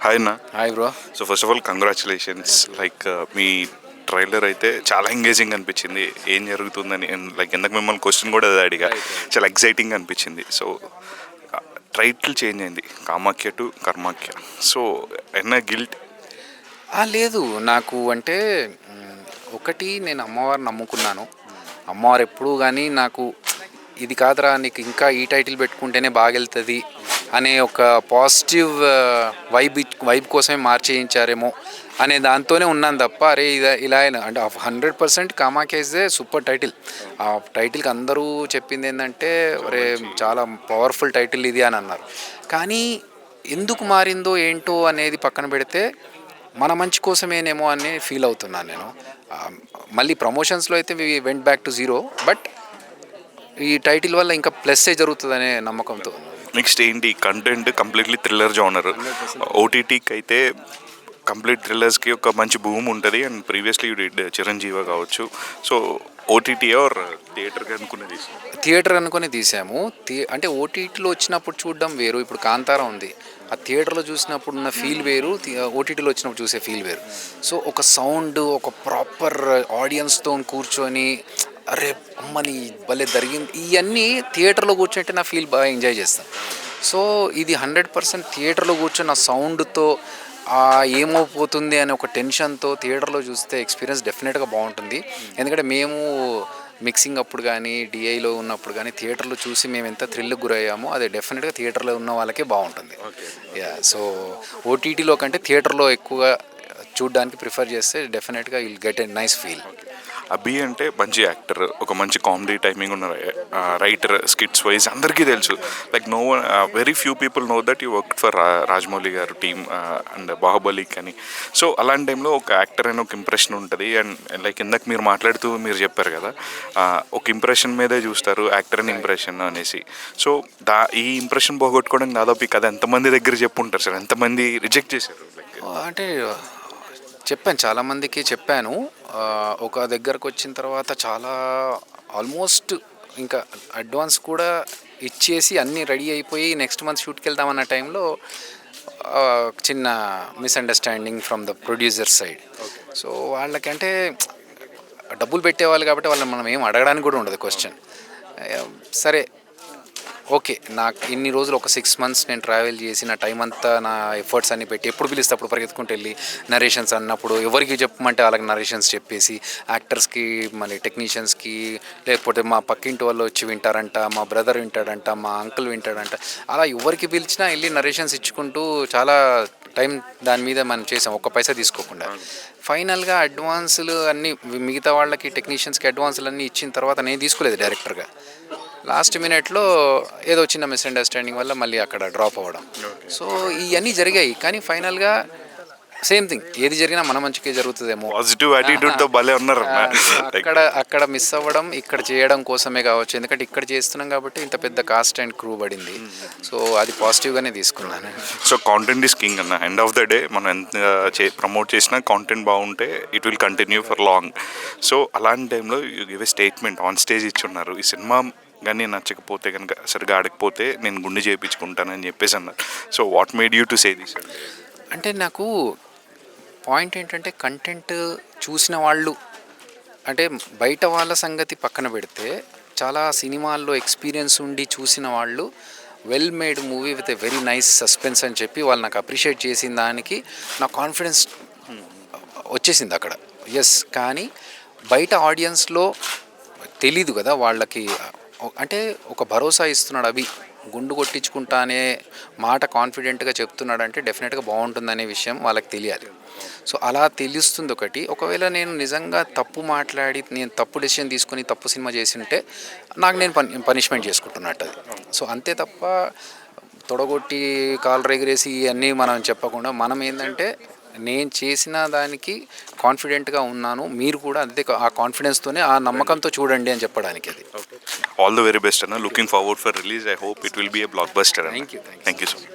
Hi అన్న. Hi bro. So first of all congratulations. Like me trailer అయితే చాలా engaging అనిపించింది. ఏం జరుగుతుందని లైక్ ఎందుకు మిమ్మల్ని క్వశ్చన్ కూడా అది అడిగా. చాలా ఎక్సైటింగ్ అనిపించింది. సో టైటిల్ చేంజ్ అయింది, కామాఖ్య టు కర్మాఖ్య. సో ఎన్న గిల్ట్ లేదు నాకు అంటే ఒకటి నేను అమ్మవారిని నమ్ముకున్నాను. అమ్మవారు ఎప్పుడు కానీ నాకు ఇది కాదురా నీకు ఇంకా ఈ టైటిల్ పెట్టుకుంటేనే బాగా వెళ్తుంది అనే ఒక పాజిటివ్ వైబ్ కోసమే మార్చేయించారేమో అనే దాంతోనే ఉన్నాను తప్ప అరే ఇలా అంటే 100% Kamakhya is a super title. ఆ టైటిల్కి అందరూ చెప్పింది ఏంటంటే అరే చాలా పవర్ఫుల్ టైటిల్ ఇది అని అన్నారు. కానీ ఎందుకు మారిందో ఏంటో అనేది పక్కన పెడితే మన మంచి కోసమేనేమో అని ఫీల్ అవుతున్నాను నేను. మళ్ళీ ప్రమోషన్స్లో అయితే we went back to zero, but ఈ టైటిల్ వల్ల ఇంకా ప్లస్సే జరుగుతుందనే నమ్మకంతో. నెక్స్ట్ ఏంటి కంటెంట్? Completely thriller genre. ఓటీటీకి అయితే కంప్లీట్ థ్రిల్లర్స్కి ఒక మంచి భూమి ఉంటుంది. And previously you did Chiranjeevi కావచ్చు. సో ఓటీటీ ఆర్ థియేటర్కి అనుకునేది? థియేటర్ అనుకుని తీసాము. అంటే ఓటీటీలో వచ్చినప్పుడు చూడడం వేరు, ఇప్పుడు కాంతారా ఉంది, ఆ థియేటర్లో చూసినప్పుడు ఉన్న ఫీల్ వేరు, ఓటీటీలో వచ్చినప్పుడు చూసే ఫీల్ వేరు. సో ఒక సౌండ్, ఒక ప్రాపర్ ఆడియన్స్తో కూర్చొని అరే అమ్మని భలే జరిగింది ఇవన్నీ థియేటర్లో కూర్చుంటే నా ఫీల్ బాగా ఎంజాయ్ చేస్తాను. సో ఇది 100% థియేటర్లో కూర్చొని ఆ సౌండ్తో ఏమైపోతుంది అనే ఒక టెన్షన్తో థియేటర్లో చూస్తే ఎక్స్పీరియన్స్ డెఫినెట్గా బాగుంటుంది. ఎందుకంటే మేము మిక్సింగ్ అప్పుడు కానీ డిఐలో ఉన్నప్పుడు కానీ థియేటర్లో చూసి మేము ఎంత థ్రిల్కి గురయ్యామో అది డెఫినెట్గా థియేటర్లో ఉన్న వాళ్ళకే బాగుంటుంది. సో ఓటీటీలో కంటే థియేటర్లో ఎక్కువగా చూడడానికి ప్రిఫర్ చేస్తే డెఫినెట్గా will get a nice feel. Abhi అంటే మంచి యాక్టర్, ఒక మంచి కామెడీ టైమింగ్ ఉన్న రైటర్, స్కిట్స్ వైజ్ అందరికీ తెలుసు. Like no very few people know that you work for Rajamouli garu team and బాహుబలికి అని. సో అలాంటి టైంలో ఒక యాక్టర్ అని ఒక ఇంప్రెషన్ ఉంటుంది. అండ్ లైక్ ఇందాక మీరు మాట్లాడుతూ మీరు చెప్పారు కదా, ఒక ఇంప్రెషన్ మీదే చూస్తారు యాక్టర్ అని ఇంప్రెషన్ అనేసి. సో ఈ ఇంప్రెషన్ పోగొట్టుకోవడం దాదాపు ఈ కథ ఎంతమంది దగ్గర చెప్పుంటారు సార్? ఎంతమంది రిజెక్ట్ చేశారు? అంటే చెప్పాను, చాలామందికి చెప్పాను. ఒక దగ్గరకు వచ్చిన తర్వాత చాలా ఆల్మోస్ట్ ఇంకా అడ్వాన్స్ కూడా ఇచ్చేసి అన్నీ రెడీ అయిపోయి నెక్స్ట్ మంత్ షూట్కి వెళ్దామన్న టైంలో చిన్న misunderstanding from the producer side. So వాళ్ళకంటే డబ్బులు పెట్టేవాళ్ళు కాబట్టి వాళ్ళని మనం ఏం అడగడానికి కూడా ఉండదు క్వశ్చన్. సరే ఓకే, నాకు ఇన్ని రోజులు ఒక 6 months నేను ట్రావెల్ చేసి నా టైం అంతా నా ఎఫర్ట్స్ అన్ని పెట్టి ఎప్పుడు పిలిస్తే అప్పుడు పరిగెత్తుకుంటూ వెళ్ళి నరేషన్స్ అన్నప్పుడు ఎవరికి చెప్పమంటే వాళ్ళకి నరేషన్స్ చెప్పేసి యాక్టర్స్కి మళ్ళీ టెక్నీషియన్స్కి, లేకపోతే మా పక్కింటి వాళ్ళు వచ్చి వింటారంట, మా బ్రదర్ వింటాడంట, మా అంకుల్ వింటాడంట, అలా ఎవరికి పిలిచినా వెళ్ళి నరేషన్స్ ఇచ్చుకుంటూ చాలా టైం దాని మీద మనం చేసాం, ఒక్క పైసా తీసుకోకుండా. ఫైనల్గా అడ్వాన్సులు అన్నీ మిగతా వాళ్ళకి టెక్నీషియన్స్కి అడ్వాన్సులు అన్నీ ఇచ్చిన తర్వాత నేను తీసుకోలేదు డైరెక్టర్గా. లాస్ట్ మినిట్లో ఏదో చిన్న మిస్అండర్స్టాండింగ్ వల్ల మళ్ళీ అక్కడ డ్రాప్ అవ్వడం. సో ఇవన్నీ జరిగాయి. కానీ ఫైనల్గా సేమ్ థింగ్, ఏది జరిగినా మన మంచికే జరుగుతుందేమో పాజిటివ్ యాటిట్యూడ్తో భలే ఉన్నారు. అక్కడ మిస్ అవ్వడం ఇక్కడ చేయడం కోసమే కావచ్చు, ఎందుకంటే ఇక్కడ చేస్తున్నాం కాబట్టి ఇంత పెద్ద కాస్ట్ అండ్ క్రూ పడింది. సో అది పాజిటివ్గానే తీసుకున్నాను. సో కాంటెంట్ ఈస్ కింగ్ అన్న. ఎండ్ ఆఫ్ ద డే మనం ఎంత ప్రమోట్ చేసినా కాంటెంట్ బాగుంటే it will continue for long. So అలాంటి టైంలో you give a statement on stage ఇచ్చున్నారు, ఈ సినిమా కానీ నచ్చకపోతే కనుక సరిగా ఆడకపోతే నేను గుండె చేయించుకుంటానని చెప్పేసి అన్నారు. So what made you to say this? అంటే నాకు పాయింట్ ఏంటంటే కంటెంట్ చూసిన వాళ్ళు, అంటే బయట వాళ్ళ సంగతి పక్కన పెడితే చాలా సినిమాల్లో ఎక్స్పీరియన్స్ ఉండి చూసిన వాళ్ళు well made movie with a very nice suspense అని చెప్పి వాళ్ళు నాకు అప్రిషియేట్ చేసిన దానికి నా కాన్ఫిడెన్స్ వచ్చేసింది అక్కడ. ఎస్, కానీ బయట ఆడియన్స్లో తెలీదు కదా వాళ్ళకి. అంటే ఒక భరోసా ఇస్తున్నాడు అభి, గుండు కొట్టించుకుంటానే మాట కాన్ఫిడెంట్గా చెప్తున్నాడు అంటే డెఫినెట్గా బాగుంటుందనే విషయం వాళ్ళకి తెలియాలి. సో అలా తెలుస్తుంది ఒకటి. ఒకవేళ నేను నిజంగా తప్పు మాట్లాడి నేను తప్పు డెసిషన్ తీసుకొని తప్పు సినిమా చేసి ఉంటే నాకు నేను పనిష్మెంట్ చేసుకుంటున్నట్టు అది. సో అంతే తప్ప తొడగొట్టి కాలర్ ఎగిరేసి అన్నీ మనం చెప్పకుండా మనం ఏంటంటే నేను చేసిన దానికి కాన్ఫిడెంట్గా ఉన్నాను, మీరు కూడా అంతే ఆ కాన్ఫిడెన్స్తోనే ఆ నమ్మకంతో చూడండి అని చెప్పడానికి అది. ఆల్ ద వెరీ బెస్ట్ అన్న. Looking forward for release. I hope it will be A block buster. Thank you so much.